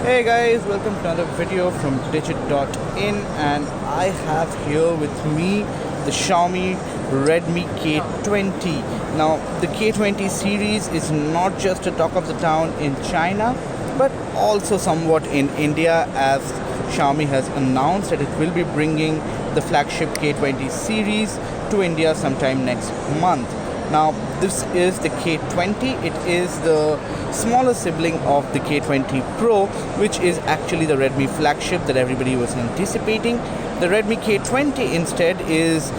Hey guys, welcome to another video from digit.in, and I have here with me the Xiaomi Redmi K20. Now the K20 series is not just a talk of the town in China but also somewhat in India, as Xiaomi has announced that it will be bringing the flagship K20 series to India sometime next month. Now this is the K20. It is the smaller sibling of the K20 Pro, which is actually the Redmi flagship that everybody was anticipating. The Redmi K20 instead is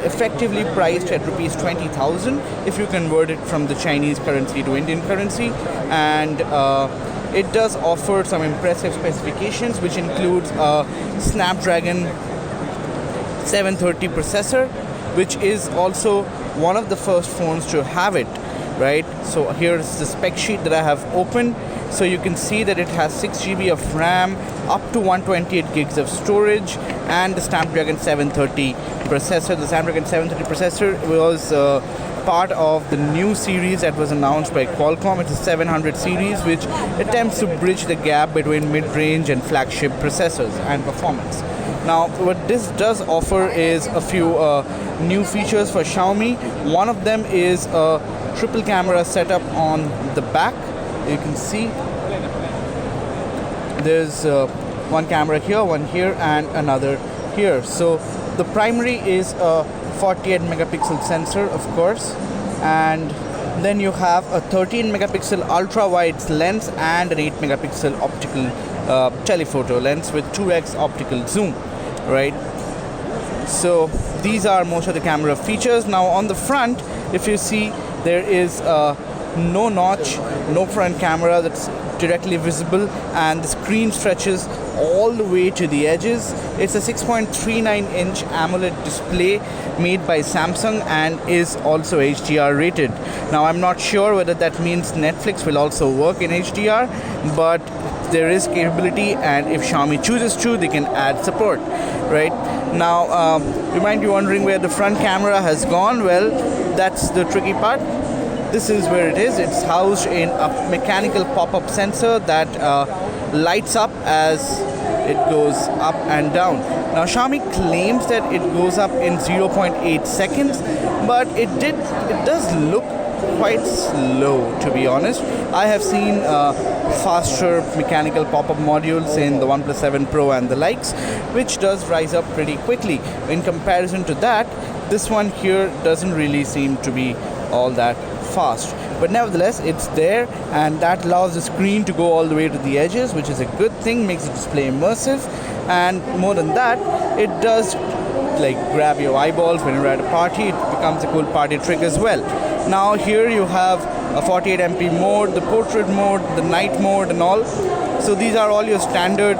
effectively priced at rupees 20,000 if you convert it from the Chinese currency to Indian currency, and it does offer some impressive specifications, which includes a Snapdragon 730 processor, which is also one of the first phones to have it, right? So here's the spec sheet that I have opened. So you can see that it has 6 GB of RAM, up to 128 gigs of storage, and the Snapdragon 730 processor. The Snapdragon 730 processor was part of the new series that was announced by Qualcomm. It's a 700 series, which attempts to bridge the gap between mid-range and flagship processors and performance. Now, what this does offer is a few new features for Xiaomi. One of them is a triple camera setup on the back. You can see there's one camera here, one here, and another here. So the primary is a 48 megapixel sensor, of course, and then you have a 13 megapixel ultra wide lens and an 8 megapixel optical telephoto lens with 2x optical zoom, right? So these are most of the camera features. Now on the front, if you see, there is no notch, no front camera that's directly visible, and the screen stretches all the way to the edges. It's a 6.39 inch AMOLED display made by Samsung and is also HDR rated. Now I'm not sure whether that means Netflix will also work in HDR, but there is capability, and if Xiaomi chooses to, they can add support, right? Now you might be wondering where the front camera has gone. Well, that's the tricky part. This is where it is. It's housed in a mechanical pop-up sensor that lights up as it goes up and down. Now Xiaomi claims that it goes up in 0.8 seconds, but it does look quite slow, to be honest. I have seen faster mechanical pop-up modules in the OnePlus 7 Pro and the likes, which does rise up pretty quickly. In comparison to that, this one here doesn't really seem to be all that fast, but nevertheless it's there, and that allows the screen to go all the way to the edges, which is a good thing, makes the display immersive. And more than that, it does like grab your eyeballs when you're at a party. It becomes a cool party trick as well. Now here you have a 48 MP mode, the portrait mode, the night mode, and all. So these are all your standard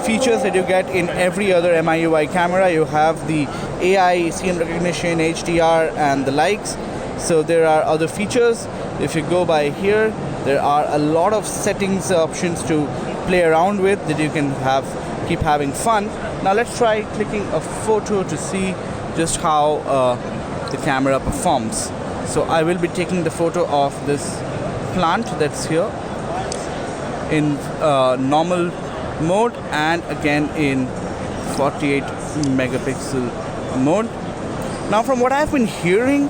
features that you get in every other MIUI camera. You have the AI, scene recognition, HDR, and the likes. So there are other features. If you go by here, there are a lot of settings options to play around with that you can keep having fun. Now let's try clicking a photo to see just how the camera performs. So I will be taking the photo of this plant that's here in normal mode, and again in 48 megapixel mode. Now from what I've been hearing,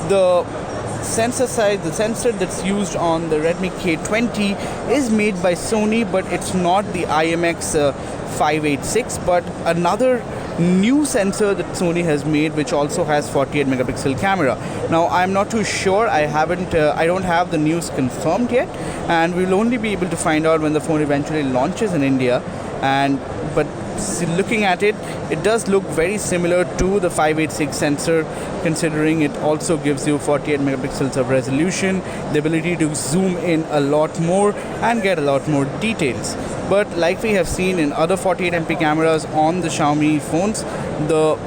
the sensor that's used on the Redmi K20 is made by Sony, but it's not the IMX 586, but another new sensor that Sony has made, which also has 48 megapixel camera. Now I'm not too sure. I don't have the news confirmed yet, and we'll only be able to find out when the phone eventually launches in India. But looking at it, it does look very similar to the 586 sensor, considering it also gives you 48 megapixels of resolution, the ability to zoom in a lot more and get a lot more details. But like we have seen in other 48 MP cameras on the Xiaomi phones, the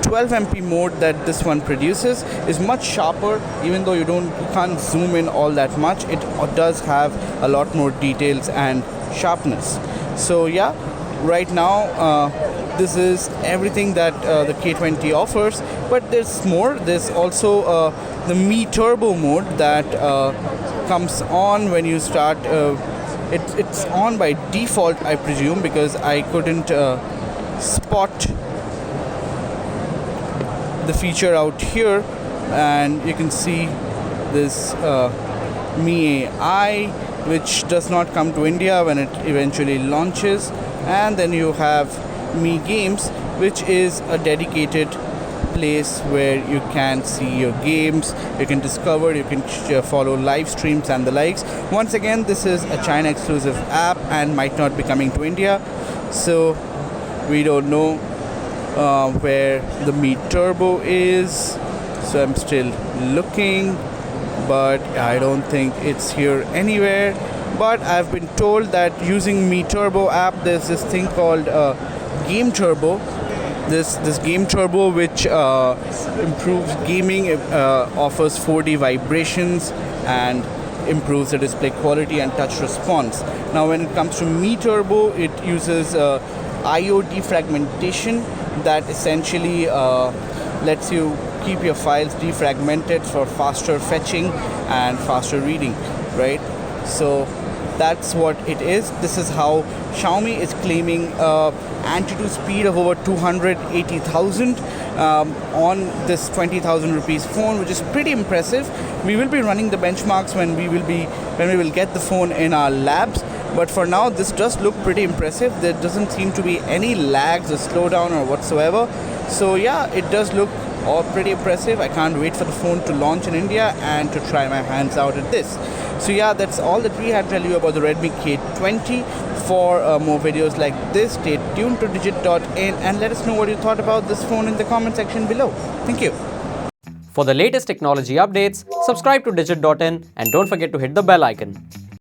12 MP mode that this one produces is much sharper. Even though you can't zoom in all that much, it does have a lot more details and sharpness. So yeah, right now this is everything that the K20 offers, but there's more. There's also the Mi Turbo mode that comes on when you start It's on by default, I presume, because I couldn't spot the feature out here. And you can see this Mi AI, which does not come to India when it eventually launches. And then you have Mi Games, which is a dedicated place where you can see your games, you can discover, you can follow live streams and the likes. Once again, this is a China exclusive app and might not be coming to India, so we don't know where the Mi Turbo is. So I'm still looking, but I don't think it's here anywhere. But I've been told that using Mi Turbo app, there's this thing called Game Turbo. This Game Turbo, which improves gaming, offers 4D vibrations and improves the display quality and touch response. Now when it comes to Mi Turbo, it uses IO defragmentation that essentially lets you keep your files defragmented for faster fetching and faster reading, right? So that's what it is. This is how Xiaomi is claiming Antutu speed of over 280,000 on this 20,000 rupees phone, which is pretty impressive. We will be running the benchmarks when we will get the phone in our labs. But for now, this does look pretty impressive. There doesn't seem to be any lags or slowdown or whatsoever. So yeah, it does look all pretty impressive. I can't wait for the phone to launch in India and to try my hands out at this. So yeah, that's all that we had to tell you about the Redmi K20. For more videos like this, stay tuned to digit.in and let us know what you thought about this phone in the comment section below. Thank you. For the latest technology updates, subscribe to digit.in and don't forget to hit the bell icon.